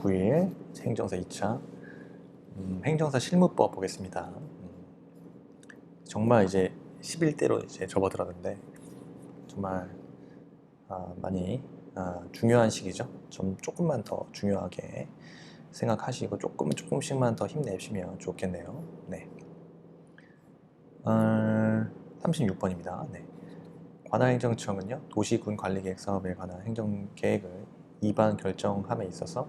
9일 행정사 2차 행정사 실무법 보겠습니다. 정말 이제 11대로 이제 접어들었는데 정말 많이 중요한 시기죠. 좀 조금만 더 중요하게 생각하시고 조금씩만 더 힘내시면 좋겠네요. 네. 36번입니다. 네. 관할행정청은요, 도시군관리계획 사업에 관한 행정계획을 입안 결정함에 있어서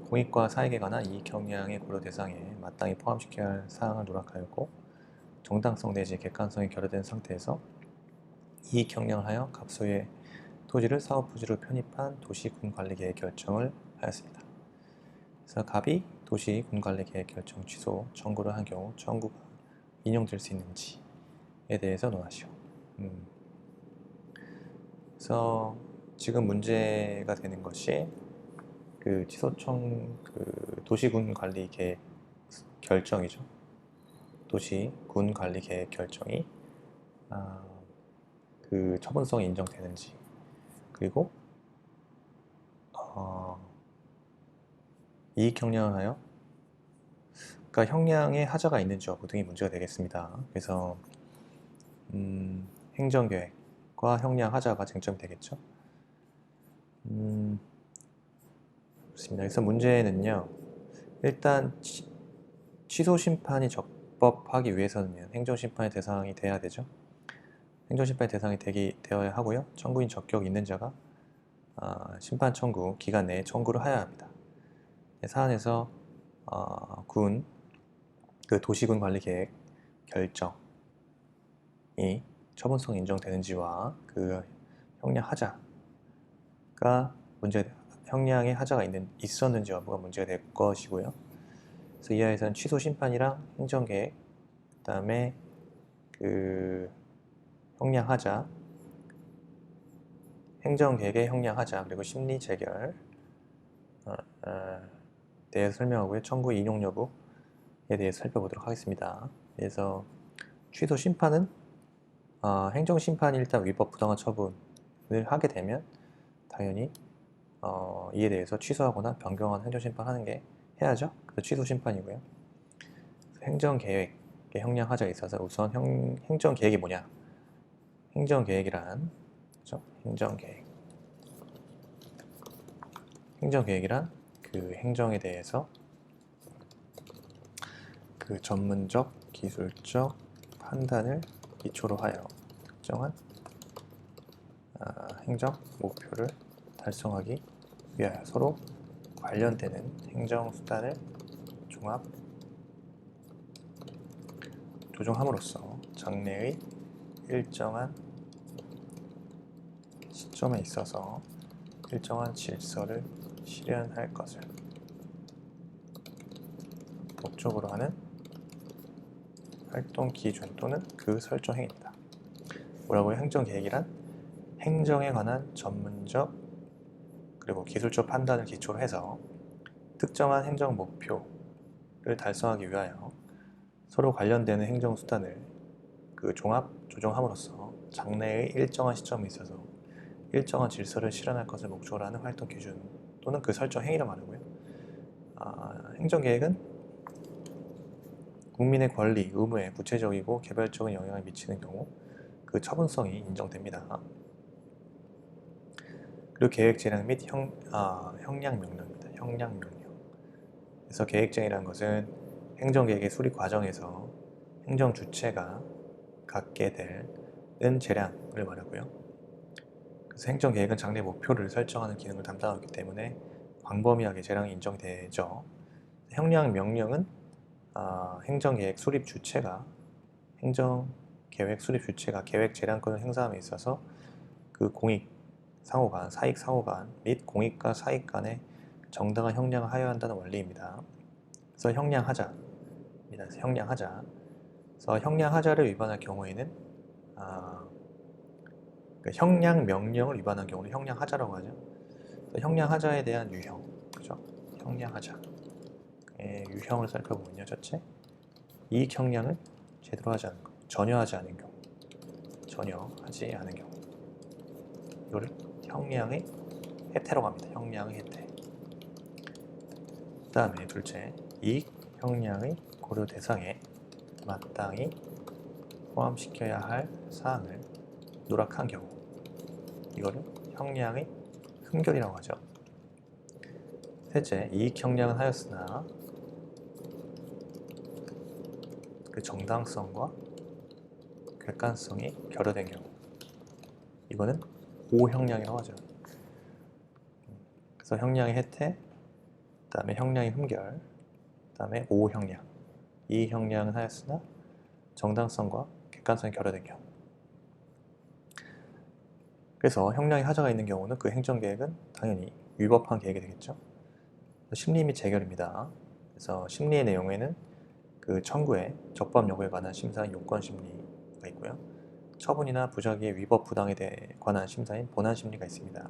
공익과 사익에 관한 이익 경량의 고려 대상에 마땅히 포함시켜야 할 사항을 노력하였고, 정당성 내지 객관성이 결여된 상태에서 이익 경량을 하여 갑소의 토지를 사업부지로 편입한 도시군관리계획 결정을 하였습니다. 그래서 갑이 도시군관리계획 결정 취소 청구를 한 경우 청구가 인용될 수 있는지에 대해서 논하시오. 그래서 지금 문제가 되는 것이 그 취소청 그 도시군관리계획 결정이죠. 도시군관리계획 결정이 그 처분성이 인정되는지, 그리고 이익 형량을 하여 그러니까 형량에 하자가 있는지 여부 등이 문제가 되겠습니다. 그래서 행정계획과 형량 하자가 쟁점이 되겠죠. 그렇습니다. 그래서 문제는요, 일단 취소 심판이 적법하기 위해서는 행정심판의 대상이 돼야 되죠. 행정심판의 대상이 되어야 하고요. 청구인 적격이 있는 자가 심판 청구 기간 내에 청구를 하여야 합니다. 사안에서 그 도시군 관리계획 결정이 처분성 인정되는지와 그 형량 하자가 형량의 하자가 있었는지 여부가 문제가 될 것이고요. 그래서 이하에서는 취소 심판이랑 행정계획, 그 다음에 그 형량 하자, 행정계획의 형량 하자, 그리고 심리 재결 대해서 설명하고요. 청구 인용 여부에 대해서 살펴보도록 하겠습니다. 그래서 취소 심판은 행정심판이 일단 위법 부당한 처분을 하게 되면 당연히 이에 대해서 취소하거나 변경하는 행정심판하는 게 해야죠. 그래서 취소 심판이고요. 행정계획의 형량 하자에 있어서 우선 행정계획이 뭐냐? 행정계획이란 그렇죠? 행정계획이란 그 행정에 대해서 그 전문적, 기술적 판단을 기초로 하여 특정한 행정 목표를 달성하기 위하여 서로 관련되는 행정수단을 종합 조정함으로써 장래의 일정한 시점에 있어서 일정한 질서를 실현할 것을 목적으로 하는 활동 기준 또는 그 설정 행위입니다. 뭐라고요? 행정계획이란 행정에 관한 전문적 그리고 기술적 판단을 기초로 해서 특정한 행정 목표를 달성하기 위하여 서로 관련되는 행정수단을 그 종합 조정함으로써 장래의 일정한 시점에 있어서 일정한 질서를 실현할 것을 목적으로 하는 활동 기준 또는 그 설정 행위를 말하고요. 행정계획은 국민의 권리, 의무에 구체적이고 개별적인 영향을 미치는 경우 그 처분성이 인정됩니다. 그리고 계획 재량 및 형량 명령입니다. 형량 명령. 그래서 계획쟁이라는 것은 행정계획의 수립 과정에서 행정 주체가 갖게 되는 재량을 말하고요. 그래서 행정계획은 장래 목표를 설정하는 기능을 담당하기 때문에 광범위하게 재량이 인정되죠. 형량 명령은 행정계획 수립 주체가 행정계획 수립 주체가 계획 재량권을 행사함에 있어서 그 공익 상호간, 사익 상호간 및 공익과 사익 간의 정당한 형량을 하여야 한다는 원리입니다. 그래서 형량하자입니다. 형량하자. 그래서 형량하자를 위반할 경우에는 그 형량 명령을 위반한 경우는 형량하자라고 하죠. 형량하자에 대한 유형, 그죠? 형량하자. 유형을 살펴보면요. 첫째, 이익 형량을 제대로 하지 않은 것, 전혀 하지 않은 경우, 이거를 형량의 혜태라고 합니다. 형량의 혜태. 그 다음에 둘째, 이익 형량의 고려 대상에 마땅히 포함시켜야 할 사항을 누락한 경우, 이거를 형량의 흠결이라고 하죠. 셋째, 이익 형량은 하였으나 그 정당성과 객관성이 결여된 경우, 이거는 오형량이라고 하죠. 그래서 형량의 혜택, 그 다음에 형량의 흠결, 그 다음에 오형량. 이익 형량은 하였으나 정당성과 객관성이 결여된 경우. 그래서 형량의 하자가 있는 경우는 그 행정계획은 당연히 위법한 계획이 되겠죠. 심리 및 재결입니다. 그래서 심리의 내용에는 그 청구의 적법 여부에 관한 심사인 요건 심리가 있고요. 처분이나 부작위의 위법 부당에 대해 관한 심사인 본안 심리가 있습니다.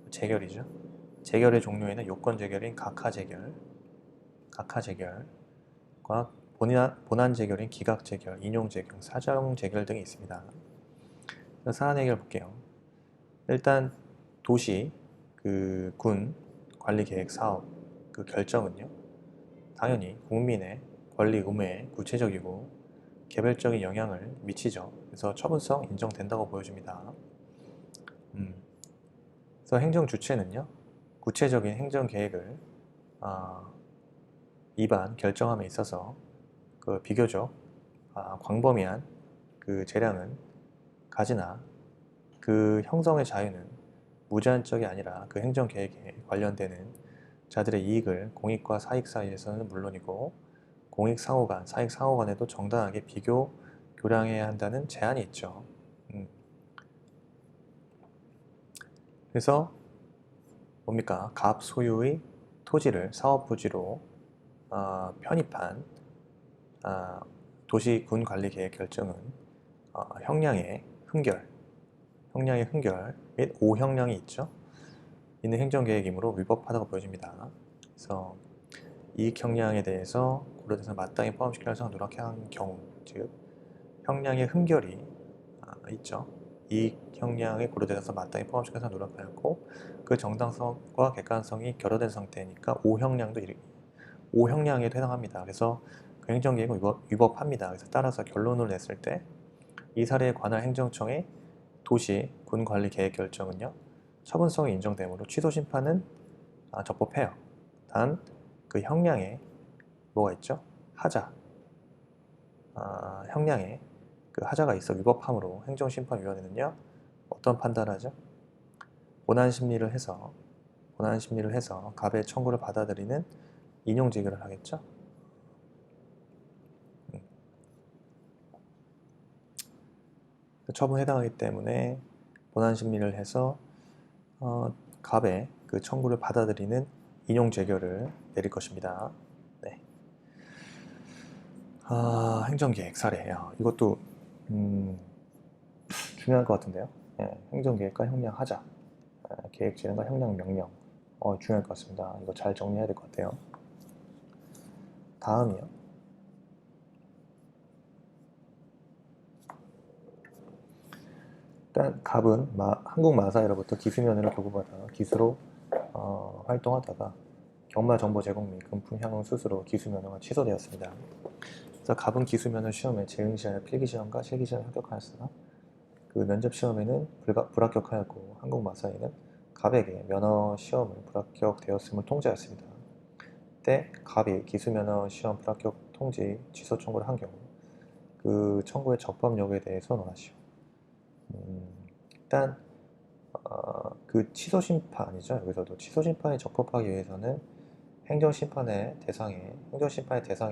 재결이죠. 재결의 종류에는 요건 재결인 각하 재결, 각하 재결과 본안 재결인 기각 재결, 인용 재결, 사정 재결 등이 있습니다. 사안 해결 볼게요. 일단 도시, 그 군 관리 계획 사업 그 결정은요, 당연히 국민의 권리 의무에 구체적이고 개별적인 영향을 미치죠. 그래서 처분성 인정된다고 보여집니다. 그래서 행정 주체는요, 구체적인 행정 계획을 입안 결정함에 있어서 그 비교적 광범위한 그 재량은 가지나 그 형성의 자유는 무제한적이 아니라 그 행정 계획에 관련되는 자들의 이익을 공익과 사익 사이에서는 물론이고 공익 상호간, 사익 상호간에도 정당하게 비교 교량해야 한다는 제한이 있죠. 그래서 뭡니까? 갑 소유의 토지를 사업부지로 편입한 도시군 관리 계획 결정은 형량의 흠결 및 오형량이 있죠. 있는 행정계획이므로 위법하다고 보여집니다. 그래서 이익 형량에 대해서 고려대상 마땅히 포함시켜야 할 사항을 누락해 한 경우, 즉 형량의 흠결이 있죠. 이익 형량의 고려대상에서 마땅히 포함시켜야 할 사항을 누락하였고 그 정당성과 객관성이 결여된 상태니까 오형량에도 해당합니다. 그래서 그 행정계획은 위법합니다. 그래서 따라서 결론을 냈을 때 이 사례에 관한 행정청의 도시, 군 관리 계획 결정은요, 처분성이 인정되므로 취소 심판은 적법해요. 단 그 형량에 뭐가 있죠? 하자. 형량에 그 하자가 있어 위법함으로 행정심판위원회는요, 어떤 판단을 하죠? 본안 심리를 해서 갑의 청구를 받아들이는 인용 재결을 하겠죠. 처분에 해당하기 때문에 본안 심리를 해서 갑의 그 청구를 받아들이는 인용 재결을 내릴 것입니다. 네. 행정계획 사례. 이것도 중요할 것 같은데요. 네, 행정계획과 형량하자, 계획진행과 형량명령. 중요할 것 같습니다. 이거 잘 정리해야 될 것 같아요. 다음이요. 일단 갑은 한국 마사회로부터 기수면허를 교부받아 기수로 활동하다가 경마 정보 제공 및 금품 향응 수수로 기수면허가 취소되었습니다. 그래서 갑은 기수면허 시험에 재응시하여 필기시험과 실기시험에 합격하였으나 그 면접시험에는 불합격하였고 한국 마사회는 갑에게 면허 시험을 불합격되었음을 통지하였습니다. 이때 갑이 기수면허 시험 불합격 통지 취소 청구를 한 경우 그 청구의 적법 여부에 대해서 논하시오. 일단 그 취소 심판이죠. 여기서도 취소 심판이 적법하기 위해서는 행정심판의 대상에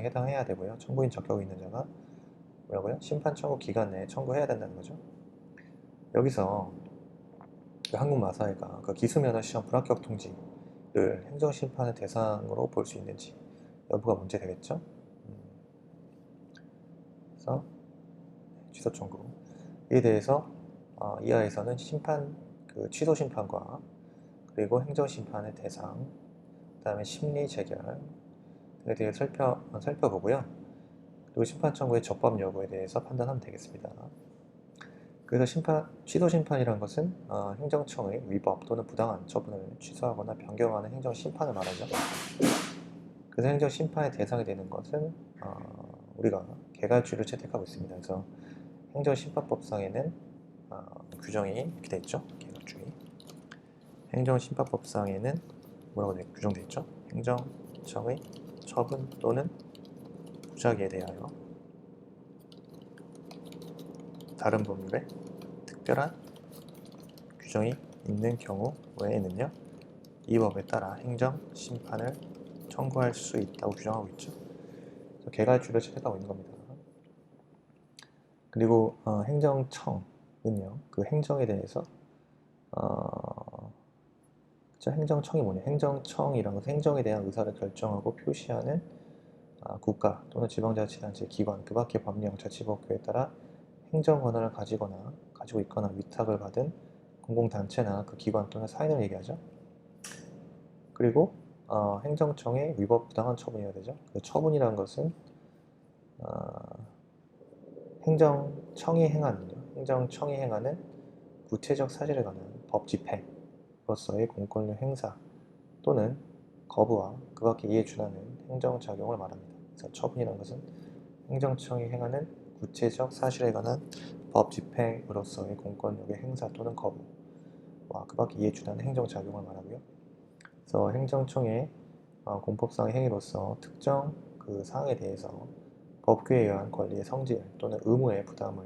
해당해야 되고요. 청구인 적격이 있는 자가 뭐라고요? 심판 청구 기간 내에 청구해야 된다는 거죠. 여기서 그 한국 마사회가 그 기수면허 시험 불합격 통지를 행정심판의 대상으로 볼 수 있는지 여부가 문제 되겠죠. 그래서 취소 청구에 대해서 이하에서는 그 취소 심판과 그리고 행정심판의 대상, 그 다음에 심리 재결 등에 대해 살펴보고요. 그리고 심판 청구의 적법 여부에 대해서 판단하면 되겠습니다. 그래서 취소 심판이라는 것은 행정청의 위법 또는 부당한 처분을 취소하거나 변경하는 행정심판을 말하죠. 그래서 행정 심판의 대상이 되는 것은 우리가 개괄주의를 채택하고 있습니다. 그래서 행정심판법상에는 규정이 이렇게 되어 있죠. 개괄주의. 행정심판법상에는 뭐라고 규정되어 있죠? 행정청의 처분 또는 부작위에 대하여 다른 법률에 특별한 규정이 있는 경우에는요, 이 법에 따라 행정심판을 청구할 수 있다고 규정하고 있죠. 그래서 개괄주의를 채택하고 있는 겁니다. 그리고 행정청은요, 그 행정에 대해서 행정청이 뭐냐? 행정청이라는 것은 행정에 대한 의사를 결정하고 표시하는 국가 또는 지방자치단체 기관, 그 밖의 법령, 자치법규에 따라 행정 권한을 가지고 있거나 위탁을 받은 공공단체나 그 기관 또는 사인을 얘기하죠. 그리고 행정청의 위법 부당한 처분이어야 되죠. 그 처분이라는 것은 행정청이 행하는 구체적 사실에 관한 법 집행으로서의 공권력 행사 또는 거부와 그 밖에 이에 준하는 행정작용을 말합니다. 그래서 처분이라는 것은 행정청이 행하는 구체적 사실에 관한 법 집행으로서의 공권력의 행사 또는 거부와 그 밖에 이에 준하는 행정작용을 말하고요. 그래서 행정청의 공법상의 행위로서 특정 그 사항에 대해서 법규에 의한 권리의 성질 또는 의무의 부담을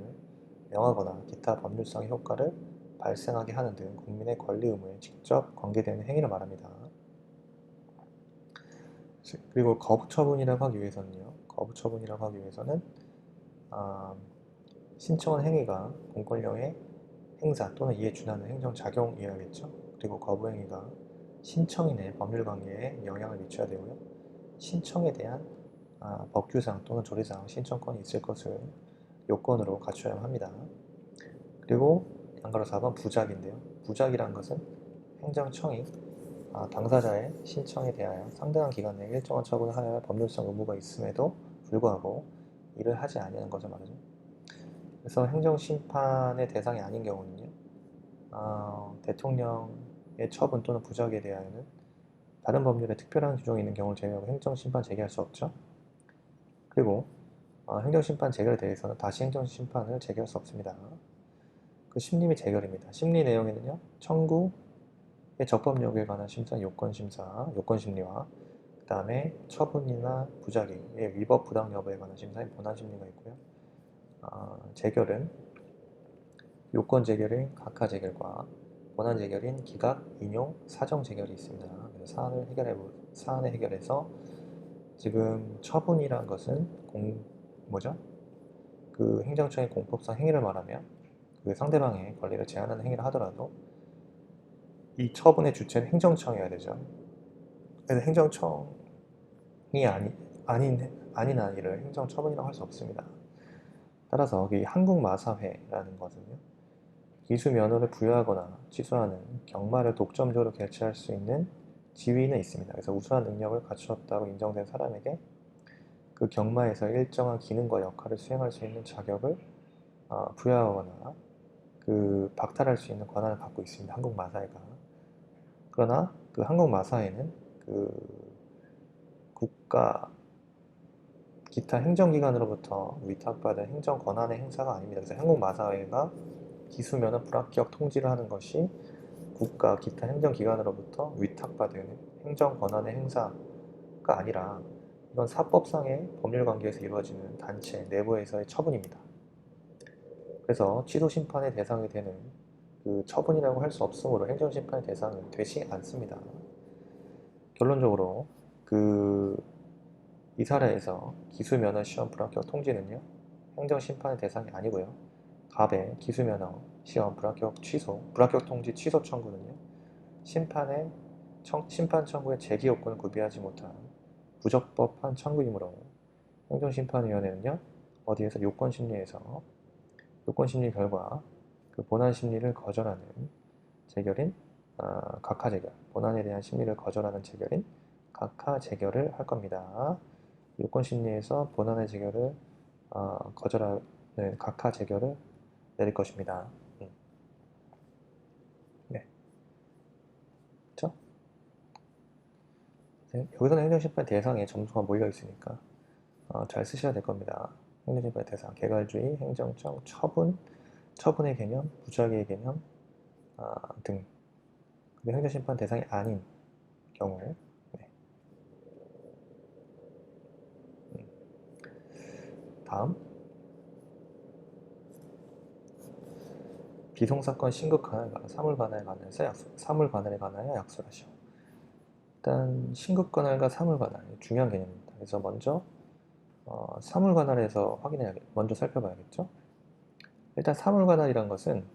명하거나 기타 법률상의 효과를 발생하게 하는 등 국민의 권리 의무에 직접 관계되는 행위를 말합니다. 그리고 거부처분이라고 하기 위해서는 신청한 행위가 공권력의 행사 또는 이에 준하는 행정작용이어야겠죠. 그리고 거부행위가 신청인의 법률관계에 영향을 미쳐야 되고요. 신청에 대한 법규상 또는 조례상 신청권이 있을 것을 요건으로 갖춰야 합니다. 그리고 양가로 4번 부작인데요. 부작이라는 것은 행정청이 당사자의 신청에 대하여 상당한 기간 내에 일정한 처분을 하여야 할 법률상 의무가 있음에도 불구하고 이를 하지 아니하는 것을 말하죠. 그래서 행정심판의 대상이 아닌 경우는요, 대통령의 처분 또는 부작에 대하여는 다른 법률에 특별한 규정이 있는 경우를 제외하고 행정심판 제기할 수 없죠. 그리고 행정심판 재결에 대해서는 다시 행정심판을 제기할 수 없습니다. 그 심리 및 재결입니다. 심리 내용에는요, 청구의 적법력에 관한 심사, 요건심리와 그 다음에 처분이나 부작위의 위법 부당 여부에 관한 심사인 본안심리가 있고요. 재결은 요건 재결인 각하 재결과 본안 재결인 기각, 인용, 사정 재결이 있습니다. 그래서 사안을 해결해서 지금 처분이란 것은 그 행정청의 공법상 행위를 말하며 그 상대방의 권리를 제한하는 행위를 하더라도 이 처분의 주체는 행정청이어야 되죠. 그래서 행정청이 아닌 아이를 행정처분이라고 할 수 없습니다. 따라서 이 한국마사회라는 것은요, 기수 면허를 부여하거나 취소하는 경마를 독점적으로 개최할 수 있는 지위는 있습니다. 그래서 우수한 능력을 갖추었다고 인정된 사람에게 그 경마에서 일정한 기능과 역할을 수행할 수 있는 자격을 부여하거나 그 박탈할 수 있는 권한을 갖고 있습니다. 한국마사회가. 그러나 그 한국마사회는 그 국가 기타 행정기관으로부터 위탁받은 행정 권한의 행사가 아닙니다. 그래서 한국마사회가 기수면허 불합격 통지를 하는 것이 국가 기타 행정기관으로부터 위탁받은 행정 권한의 행사가 아니라 이건 사법상의 법률관계에서 이루어지는 단체 내부에서의 처분입니다. 그래서 취소심판의 대상이 되는 그 처분이라고 할 수 없으므로 행정심판의 대상은 되지 않습니다. 결론적으로 이 사례에서 기수면허 시험 불합격 통지는요, 행정심판의 대상이 아니고요. 갑의 기수면허 시험 불합격 통지 취소 청구는요, 심판 청구의 제기 요건을 구비하지 못한 부적법한 청구이므로 행정심판위원회는요, 어디에서 요건심리 결과 그 본안심리를 거절하는 재결인 각하재결, 본안에 대한 심리를 거절하는 재결인 각하재결을 할 겁니다. 요건심리에서 본안의 재결을 거절하는 각하재결을 내릴 것입니다. 네. 그렇죠? 네, 여기서는 행정심판 대상에 점수가 몰려 있으니까 잘 쓰셔야 될 겁니다. 행정심판 대상, 개괄주의, 행정적, 처분, 처분의 개념, 무작위의 개념 등. 그리고 행정심판 대상이 아닌 경우. 네. 다음, 비송사건 신급관할과 사물관할에 관하여 약술하시오. 일단 신급관할과 사물관할 중요한 개념입니다. 그래서 먼저 사물관할에서 먼저 살펴봐야겠죠. 일단 사물관할이란 것은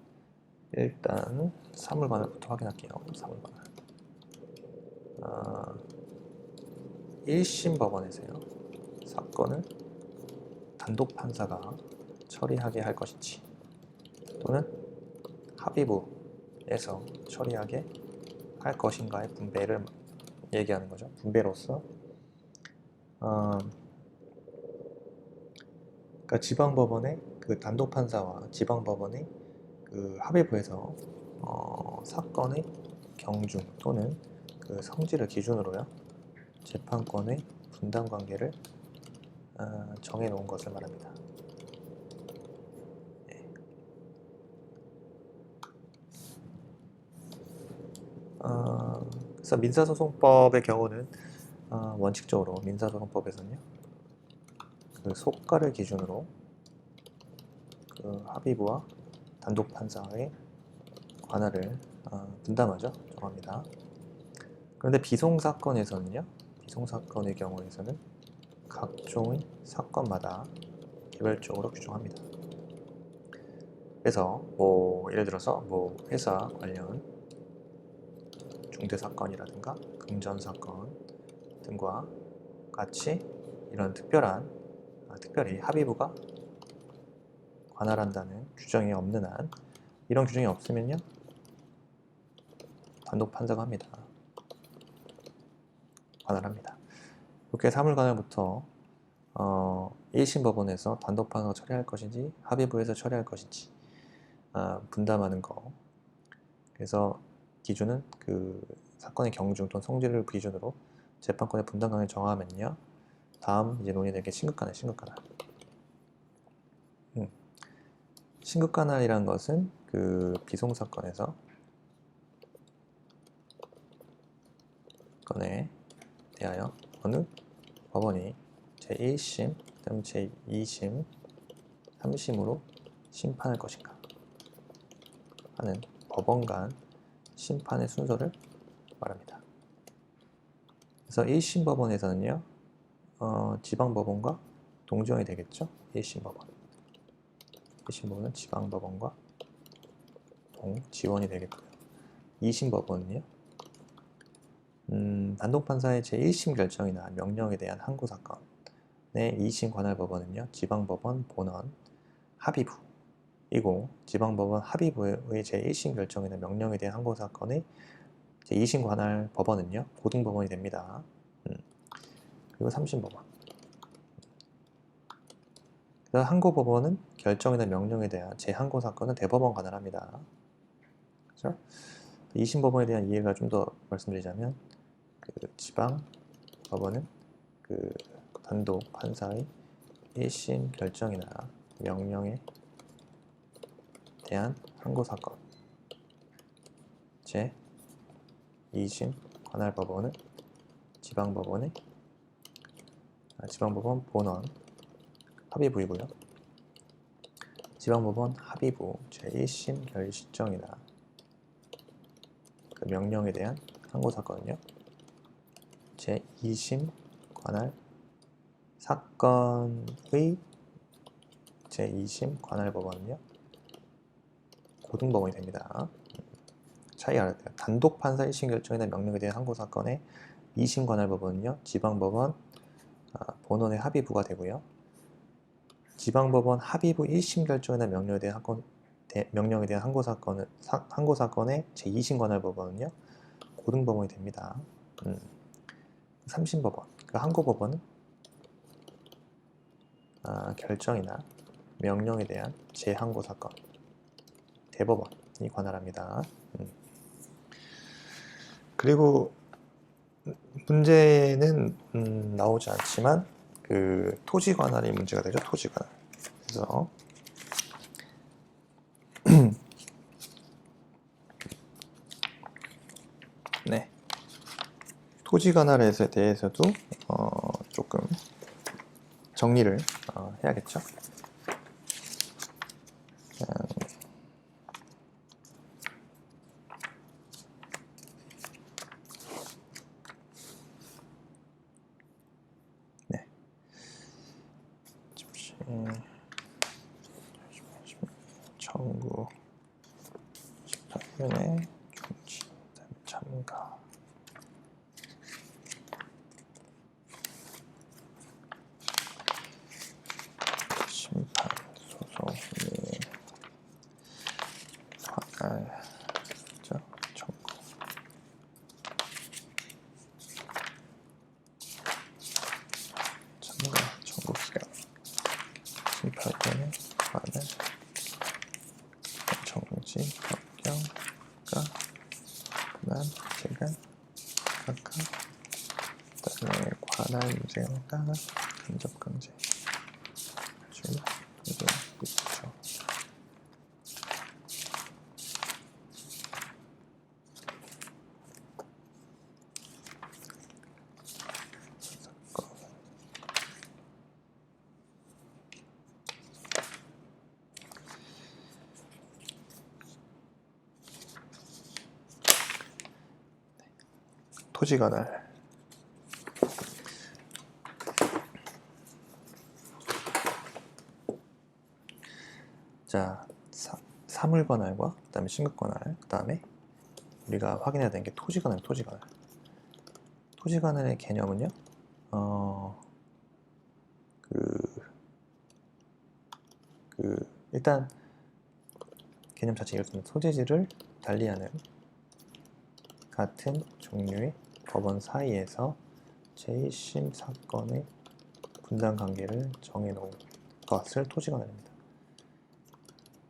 일단 사물관할부터 확인할게요. 사물관할. 1심 법원에서요. 사건을 단독 판사가 처리하게 할 것인지 또는 합의부에서 처리하게 할 것인가의 분배를 얘기하는 거죠. 분배로서 그러니까 지방법원의 그 단독 판사와 지방법원의 그 합의부에서 사건의 경중 또는 그 성질을 기준으로요 재판권의 분담 관계를 정해놓은 것을 말합니다. 네. 그래서 민사소송법의 경우는 원칙적으로 민사소송법에서는요 그 속가를 기준으로 그 합의부와 단독 판사의 관할을 분담하죠. 정합니다. 그런데 비송사건에서는요 비송사건의 경우에서는 각종의 사건마다 개별적으로 규정합니다. 그래서 뭐 예를 들어서 뭐 회사 관련 중대사건이라든가 금전사건 등과 같이 이런 특별히 합의부가 관할한다는 규정이 없는 한 이런 규정이 없으면요 단독 판사가 합니다. 관할합니다. 이렇게 사물관할부터 1심 법원에서 단독 판사가 처리할 것인지 합의부에서 처리할 것인지 분담하는 거. 그래서 기준은 그 사건의 경중 또는 성질을 기준으로 재판권의 분담 관계를 정하면요. 다음 이제 논의될 게 신급관할. 신급관할이라는 것은 그 비송사건에서 건에 대하여 어느 법원이 제1심, 그다음 제2심, 3심으로 심판할 것인가 하는 법원 간 심판의 순서를 말합니다. 그래서 1심 법원에서는요 지방법원과 동지원이 되겠죠. 1심 법원 1심 법원은 지방법원과 동지원이 되겠고요. 2심 법원은요 단독판사의 제1심 결정이나 명령에 대한 항고사건의 2심 관할법원은요 지방법원 본원 합의부이고 지방법원 합의부의 제1심 결정이나 명령에 대한 항고사건의 제2심 관할법원은요 고등법원이 됩니다. 그리고 3심 법원. 그래서 항고법원은 결정이나 명령에 대한 재항고사건은 대법원 관할합니다. 그렇죠? 2심 법원에 대한 이해가 좀 더 말씀드리자면 그 지방법원은 그 단독 판사의 1심 결정이나 명령에 대한 항고사건 제 2심 관할법원은 지방법원 본원 합의부이고요. 지방법원 합의부 제1심 결정이나 그 명령에 대한 항고사건은요. 제2심 관할 사건의 제2심 관할법원은요. 고등법원이 됩니다. 차이 알아야 돼요. 단독 판사 1심 결정이나 명령에 대한 항고사건의 2심 관할법원은요. 지방법원 본원의 합의부가 되고요. 지방법원 합의부 1심 결정이나 명령에 대한 항고사건의 제2심 관할법원은요. 고등법원이 됩니다. 3심 법원, 그 항고법원은 결정이나 명령에 대한 재항고사건 대법원이 관할합니다. 그리고 문제는 나오지 않지만 그 토지 관할이 문제가 되죠. 토지 관할. 그래서 네, 토지 관할에 대해서도 조금 정리를 해야겠죠. 네, 잠시 1918년에 중지 참가. 심판 소송이 관할자 청구. 참가 청구 기간 18년에 관할 정지 법경과 난 기간 각각 땅에 관할 문제가 간접강제 중 도전 있죠. 토지 관할. 자, 사물 관할과 그다음에 신급 관할, 그다음에 우리가 확인해야 되는 게 토지 관할, 토지 관할. 토지 관할의 개념은요. 일단 개념 자체 이렇습니다. 소재지를 달리하는 같은 종류의 법원 사이에서 제1심 사건의 분당 관계를 정해놓은 것을 토지 관할입니다.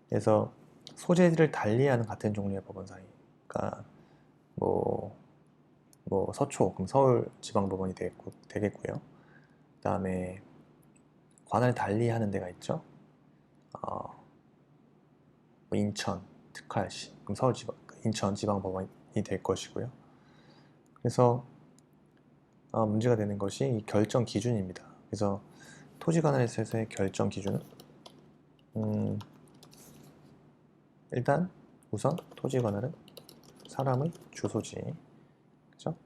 그래서 소재지를 달리하는 같은 종류의 법원 사이, 그러니까 뭐 서초, 그럼 서울지방법원이 되겠고요. 그 다음에 관할 달리하는 데가 있죠. 인천 특활시, 그럼 인천지방법원이 될 것이고요. 그래서 문제가 되는 것이 이 결정 기준입니다. 그래서 토지 관할에서의 결정 기준은 일단 우선 토지 관할은 사람의 주소지, 그죠?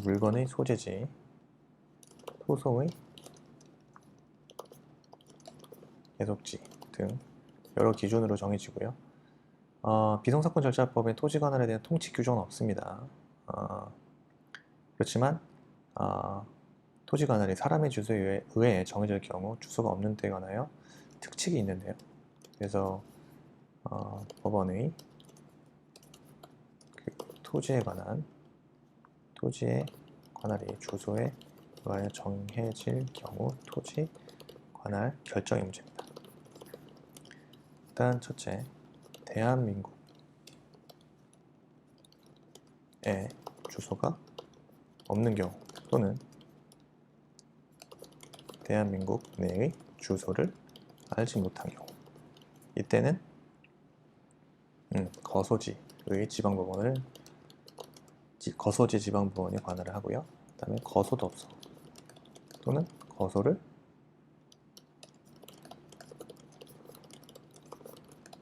물건의 소재지, 소송의 계속지 등 여러 기준으로 정해지고요. 비성사건 절차법에 토지 관할에 대한 통치 규정은 없습니다. 그렇지만 토지 관할이 사람의 주소에 의해 정해질 경우 주소가 없는 때에 관하여 특칙이 있는데요. 그래서 법원의 토지에 관한 토지의 관할이 주소에 의하여 정해질 경우 토지 관할 결정의 문제입니다. 일단 첫째, 대한민국의 주소가 없는 경우 또는 대한민국 내의 주소를 알지 못한 경우, 이때는 거소지의 지방법원을 거소지 지방법원이 관할을 하고요. 그 다음에 거소도서 또는 거소를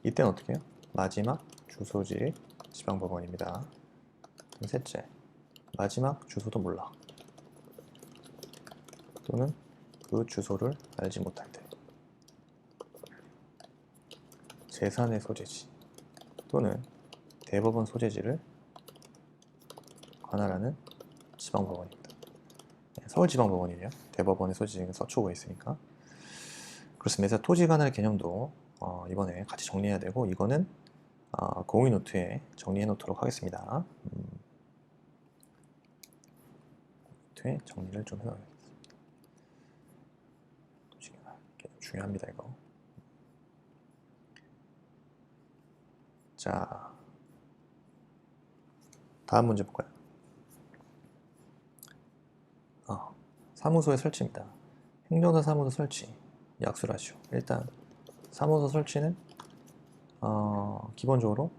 이때는 어떻게 해요? 마지막 주소지의 지방법원입니다. 셋째, 마지막 주소도 몰라 또는 그 주소를 알지 못할 때 재산의 소재지 또는 대법원 소재지를 관할하는 지방법원입니다. 서울지방법원이에요. 대법원의 소재지는 서초구에 있으니까. 그렇습니다. 그래서 토지 관할 개념도 이번에 같이 정리해야 되고, 이거는 공유 노트에 정리해 놓도록 하겠습니다. 노트에 정리를 좀 해놓겠습니다. 토지 관할 개념 중요합니다, 이거. 자, 다음 문제 볼까요? 사무소의 설치입니다. 행정사 사무소 설치 약수를 하시오. 일단 사무소 설치는 기본적으로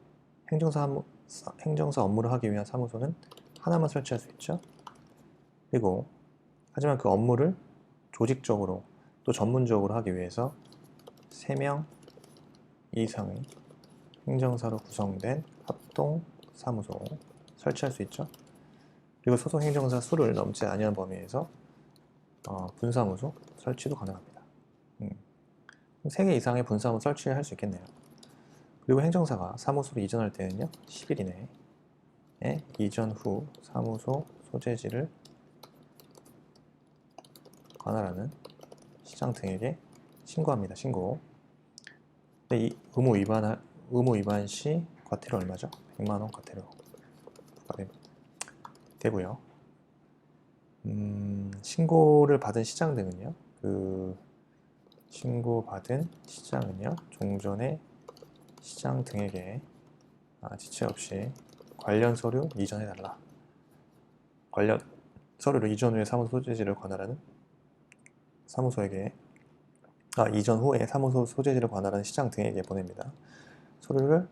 행정사 업무를 하기 위한 사무소는 하나만 설치할 수 있죠. 그리고 하지만 그 업무를 조직적으로 또 전문적으로 하기 위해서 3명 이상의 행정사로 구성된 합동사무소 설치할 수 있죠. 그리고 소속 행정사 수를 넘지 아니한 범위에서 분사무소 설치도 가능합니다. 3개 이상의 분사무소 설치할 수 있겠네요. 그리고 행정사가 사무소로 이전할 때는요, 10일 이내에 이전 후 사무소 소재지를 관할하는 시장 등에게 신고합니다. 신고. 근데 이 의무 위반 시 과태료 얼마죠? 100만 원 과태료 되고요. 신고를 받은 시장 등은요. 그 신고받은 시장은요. 종전에 시장 등에게 지체 없이 관련 서류 이전해달라. 관련 서류를 이전 후에 사무소 소재지를 관할하는 사무소에게 이전 후에 사무소 소재지를 관할하는 시장 등에게 보냅니다. 서류를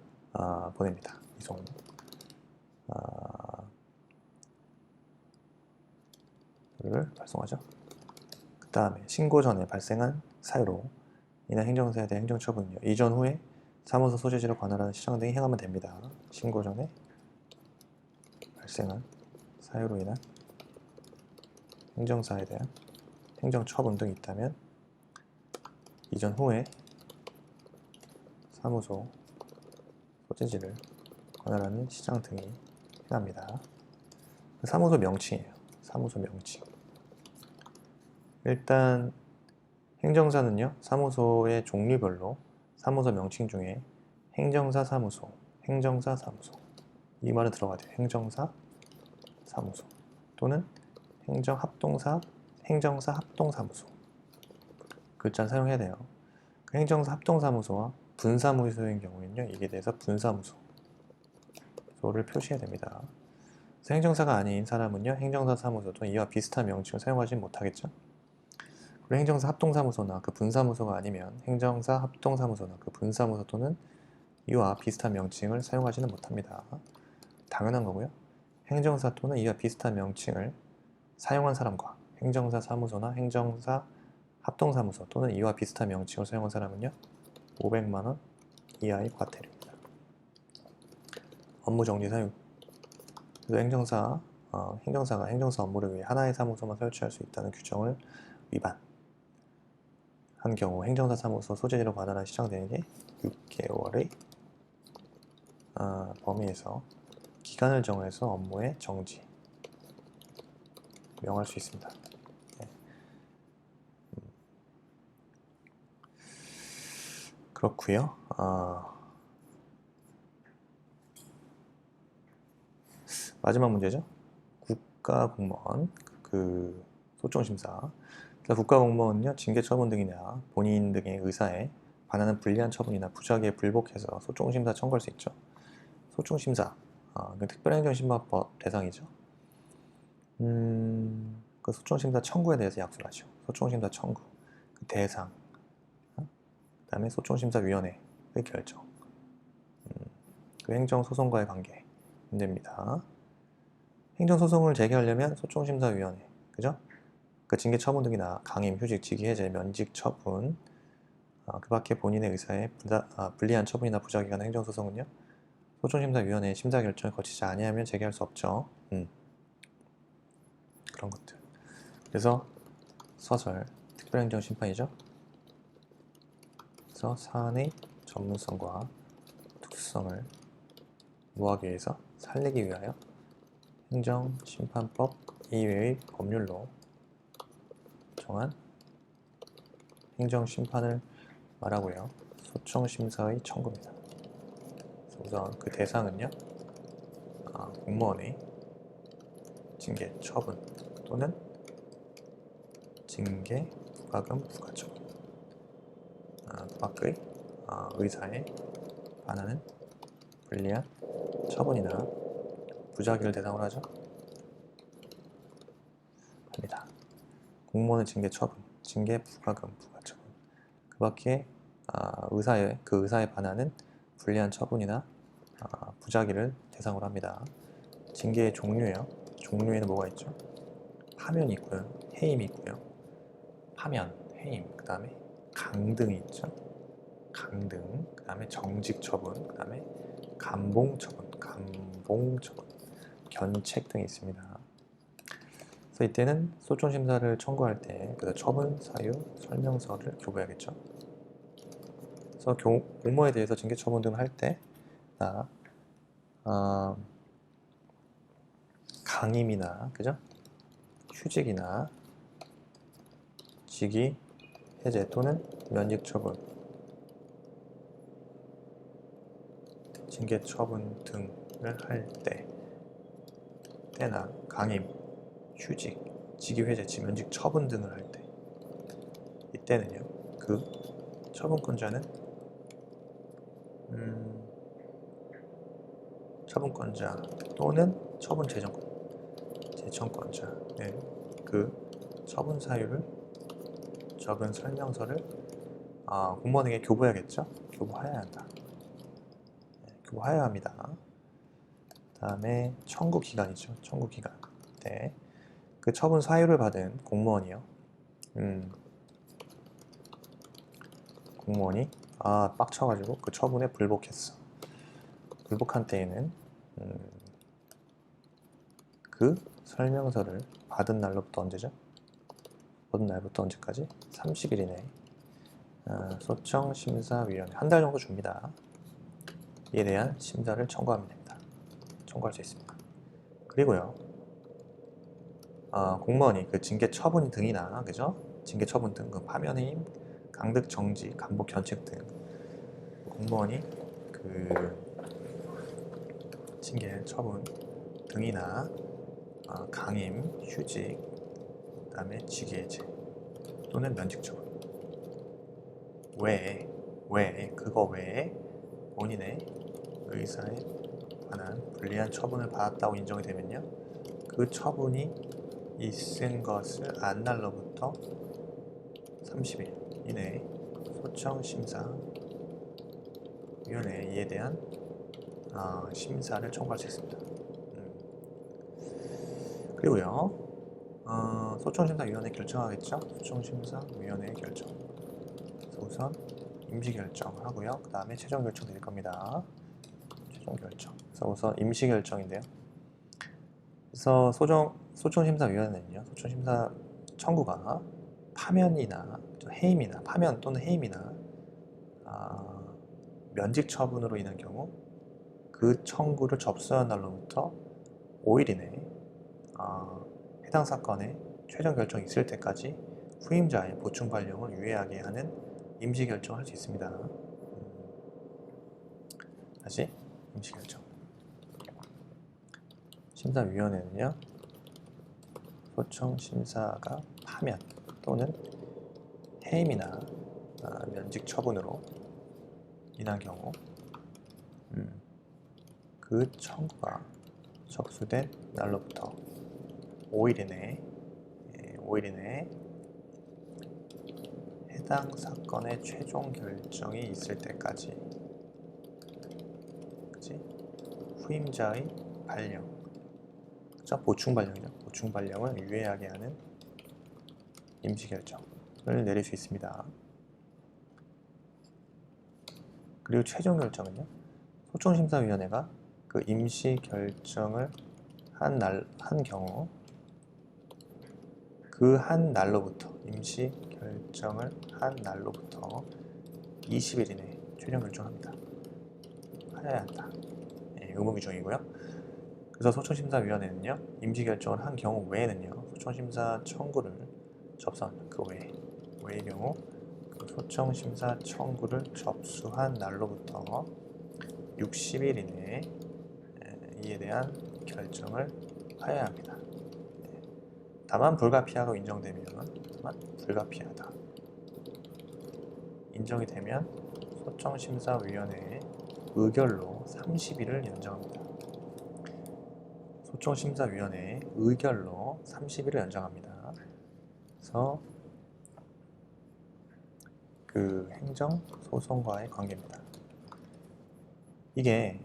보냅니다. 이송. 서류를 발송하죠. 그 다음에 신고 전에 발생한 사유로 인한 행정사에 대한 행정처분은요. 이전 후에 사무소 소재지를 관할하는 시장 등이 행하면 됩니다. 신고 전에 발생한 사유로 인한 행정사에 대한 행정처분 등이 있다면 이전 후에 사무소 소재지를 관할하는 시장 등이 행합니다. 사무소 명칭이에요. 사무소 명칭. 일단 행정사는요. 사무소의 종류별로 사무소 명칭 중에 행정사 사무소, 행정사 사무소 이 말은 들어가야 돼요. 행정사 사무소 또는 행정사 합동사무소 글자를 사용해야 돼요. 그 행정사 합동사무소와 분사무소인 경우에는요. 이게 대해서 분사무소를 표시해야 됩니다. 그래서 행정사가 아닌 사람은요. 행정사 사무소 또는 이와 비슷한 명칭을 사용하지 못하겠죠. 그리고 행정사 합동사무소나 그 분사무소가 아니면 행정사 합동사무소나 그 분사무소 또는 이와 비슷한 명칭을 사용하지는 못합니다. 당연한 거고요. 행정사 또는 이와 비슷한 명칭을 사용한 사람과 행정사 사무소나 행정사 합동사무소 또는 이와 비슷한 명칭을 사용한 사람은요. 500만 원 이하의 과태료입니다. 업무 정리 사유. 그래서 행정사가 행정사 업무를 위해 하나의 사무소만 설치할 수 있다는 규정을 위반한 경우 행정사 사무소 소재지를 관할한 시장 등에게 6개월의 범위에서 기간을 정해서 업무의 정지 명할 수 있습니다. 네. 그렇고요. 마지막 문제죠. 국가공무원 소총심사. 국가공무원은요 징계 처분 등이나 본인 등의 의사에 반하는 불리한 처분이나 부작위에 불복해서 소총심사 청구할 수 있죠. 소총심사, 특별행정심사법 대상이죠. 그 소총심사 청구에 대해서 약속을 하죠. 소총심사 청구, 그 대상, 그 다음에 소총심사위원회의 결정, 그 행정소송과의 관계 문제입니다. 행정소송을 제기하려면 소총심사위원회, 그죠? 그 징계 처분 등이나 강임, 휴직, 직위 해제, 면직 처분, 그 밖에 본인의 의사에 불리한 처분이나 부작위가 가는 행정소송은요. 소총심사위원회의 심사 결정을 거치지 아니하면 제기할 수 없죠. 그런 것들. 그래서 서설, 특별행정심판이죠. 그래서 사안의 전문성과 특수성을 모하기 위해서 살리기 위하여 행정심판법 이외의 법률로 정한 행정심판을 말하고요. 소총심사의 청구입니다. 우선 그 대상은요. 공무원의 징계 처분 또는 징계 부과금 부과처 그 밖의 의사에 반하는 불리한 처분이나 부작위를 대상으로 하죠. 합니다. 공무원의 징계 처분, 징계 부과금, 부과처분. 그 밖에 그 의사에 반하는 불리한 처분이나 부작위를 대상으로 합니다. 징계의 종류요. 종류에는 뭐가 있죠? 파면이 있고요. 해임이 있고요. 파면, 해임, 그 다음에 강등이 있죠. 강등, 그 다음에 정직 처분, 그 다음에 감봉 처분, 견책 등이 있습니다. 그래서 이때는 소청 심사를 청구할 때 그 처분 사유 설명서를 교부해야겠죠. 그래서 공모에 대해서 징계 처분 등을 할 때 강임이나 그죠? 휴직이나 직위 해제 또는 면직 처분, 징계 처분 등을 할 때나 강임, 휴직, 직위 해제, 면직 처분 등을 할 때 이때는요 그 처분권자는 처분권자 또는 처분 제청권자는 그 처분 사유를 적은 설명서를 공무원에게 교부해야겠죠. 교부해야 한다. 교부해야 합니다. 그 다음에 청구 기간이죠. 청구 기간. 네. 그 처분 사유를 받은 공무원이요. 공무원이 빡쳐가지고 그 처분에 불복했어. 불복한 때에는 그 설명서를 받은 날로부터 언제죠? 받은 날부터 언제까지? 30일 이내 소청심사위원회 한 달 정도 줍니다. 이에 대한 심사를 청구하면 됩니다. 청구할 수 있습니다. 그리고요 공무원이 그 징계 처분 등이나 그죠? 징계 처분 등, 그 파면해임, 강등 정지, 감복 견책 등 공무원이 그 징계 처분 등이나 강임, 휴직, 그 다음에 직위해제 또는 면직 처분 그거 외에 본인의 의사에 관한 불리한 처분을 받았다고 인정이 되면요 그 처분이 있은 것을 안 날로부터 30일 이내에 소청심사위원회에 이에 대한 심사를 청구할 수 있습니다. 그리고요 소청심사위원회 결정하겠죠? 소청심사위원회 결정. 그래서 우선 임시결정 하고요. 그 다음에 최종결정 드릴 겁니다. 최종결정. 그래서 우선 임시결정인데요. 그래서 소청심사위원회는요. 소청심사 청구가 파면이나 해임이나 파면 또는 해임이나 면직 처분으로 인한 경우 그 청구를 접수한 날로부터 5일 이내에 해당 사건의 최종 결정이 있을 때까지 후임자의 보충 발령을 유예하게 하는 임시 결정을 할 수 있습니다. 다시 임시 결정. 심사위원회는요 소청 심사가 파면 또는 해임이나 면직 처분으로 인한 경우 그 청구가 접수된 날로부터 5일 이내에 해당 사건의 최종 결정이 있을 때까지 후임자의 발령, 보충 발령이죠. 보충 발령을 유예하게 하는 임시 결정을 내릴 수 있습니다. 그리고 최종 결정은요. 소청심사위원회가 그 임시 결정을 한 경우 그 한 날로부터 임시 결정을 한 날로부터 20일 이내에 최종 결정합니다. 하여야 한다. 의무규정이고요. 그래서 소청심사위원회는요 임시 결정을 한 경우 외에는요 소청심사 청구를 접수한 그 외의 경우 그 소청심사 청구를 접수한 날로부터 60일 이내에 이에 대한 결정을 하여야 합니다. 다만 불가피하고 인정되면 불가피하다 인정이 되면 소청심사위원회의 의결로 30일을 연장합니다. 소청심사위원회의 의결로 30일을 연장합니다. 그래서 그 행정 소송과의 관계입니다. 이게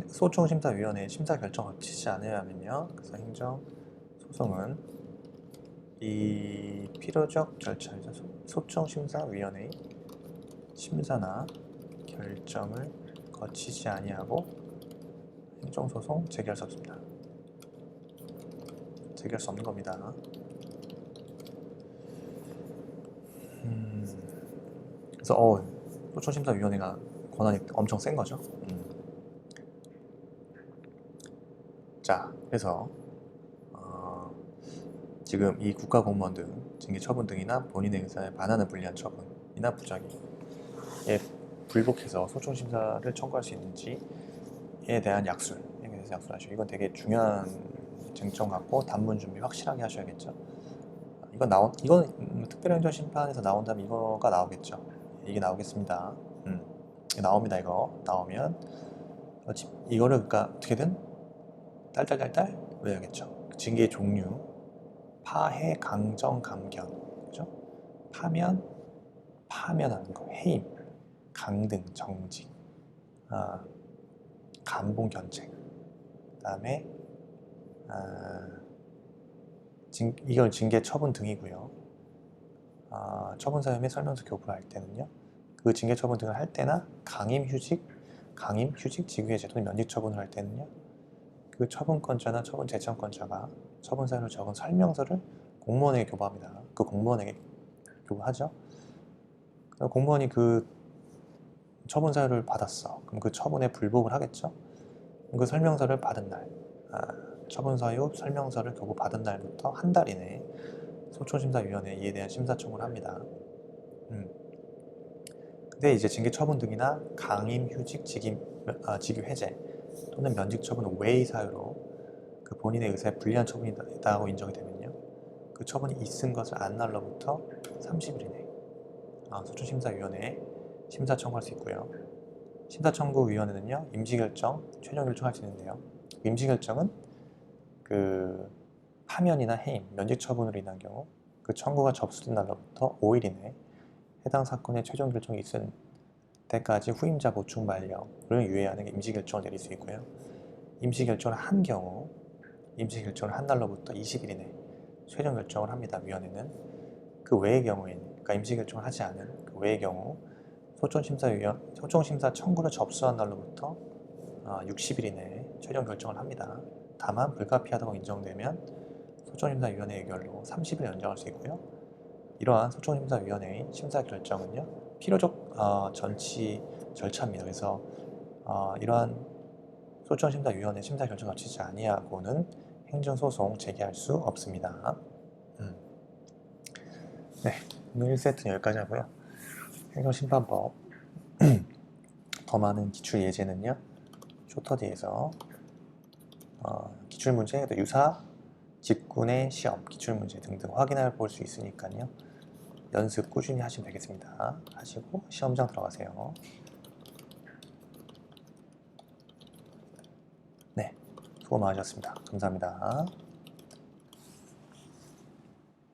소총심사위원회의 심사 결정을 거치지 않으면요. 그래서 행정 소송은 이 필요적 절차이죠. 소총심사위원회의 심사나 결정을 거치지 아니하고 행정소송 제기할 수 없습니다. 제기할 수 없는 겁니다. 그래서 소총심사위원회가 권한이 엄청 센 거죠. 자, 그래서 지금 이 국가공무원 등 징계 처분 등이나 본인의 의사에 반하는 불리한 처분이나 부작위에 불복해서 소총심사를 청구할 수 있는지에 대한 약술, 여기에 대해서 약술하시고, 이건 되게 중요한 쟁점 같고 단문 준비 확실하게 하셔야겠죠. 이건 특별행정심판에서 나온다면 이거가 나오겠죠. 이게 나오겠습니다. 나옵니다. 이거 나오면 이거를 그러니까 어떻게든 딸딸딸딸 외워야겠죠. 징계 종류, 파해, 강정, 감견, 그죠? 파면하는 거, 해임, 강등, 정직, 감봉, 견책. 그다음에 이걸 징계 처분 등이고요. 처분 사유의 설명서 교부를 할 때는요. 그 징계 처분 등을 할 때나 강임, 휴직, 직위해제 또는 면직 처분을 할 때는요. 그 처분권자나 처분 재청권자가 처분 사유를 적은 설명서를 공무원에게 교부합니다. 그 공무원에게 교부하죠. 공무원이 그 처분 사유를 받았어. 그럼 그 처분에 불복을 하겠죠. 그 설명서를 받은 날, 처분 사유 설명서를 교부받은 날부터 한 달 이내에 소총심사위원회에 이에 대한 심사 청구를 합니다. 근데 이제 징계 처분 등이나 강임, 휴직, 직위 해제 또는 면직 처분 외의 사유로 그 본인의 의사에 불리한 처분이다고 인정이 되면요. 그 처분이 있은 것을 안 날로부터 30일 이내에 소총심사위원회에 심사 청구할 수 있고요. 심사청구위원회는요. 임시결정, 최종결정할 수 있는데요. 임시결정은 그 파면이나 해임, 면직 처분으로 인한 경우 그 청구가 접수된 날로부터 5일 이내에 해당 사건의 최종 결정이 있은 때까지 후임자 보충 만료를 유예하는 임시결정을 내릴 수 있고요. 임시결정을 한 경우 임시결정을 한 날로부터 20일 이내에 최종 결정을 합니다. 위원회는 그 외의 경우에는 그러니까 임시결정을 하지 않은 그 외의 경우 소총심사 청구를 접수한 날로부터 60일 이내에 최종 결정을 합니다. 다만 불가피하다고 인정되면 소총심사위원회 의결로 30일 연장할 수 있고요. 이러한 소총심사위원회의 심사 결정은요. 필요적 전치 절차입니다. 그래서 이러한 소총심사위원회 심사 결정 거치지 아니하고는 행정소송 제기할 수 없습니다. 네, 오늘 1세트는 여기까지 하고요. 행정심판법 더 많은 기출 예제는요. 쇼터디에서 기출문제, 유사, 직군의 시험, 기출문제 등등 확인해 볼 수 있으니까요. 연습 꾸준히 하시면 되겠습니다. 하시고 시험장 들어가세요. 네, 수고 많으셨습니다. 감사합니다.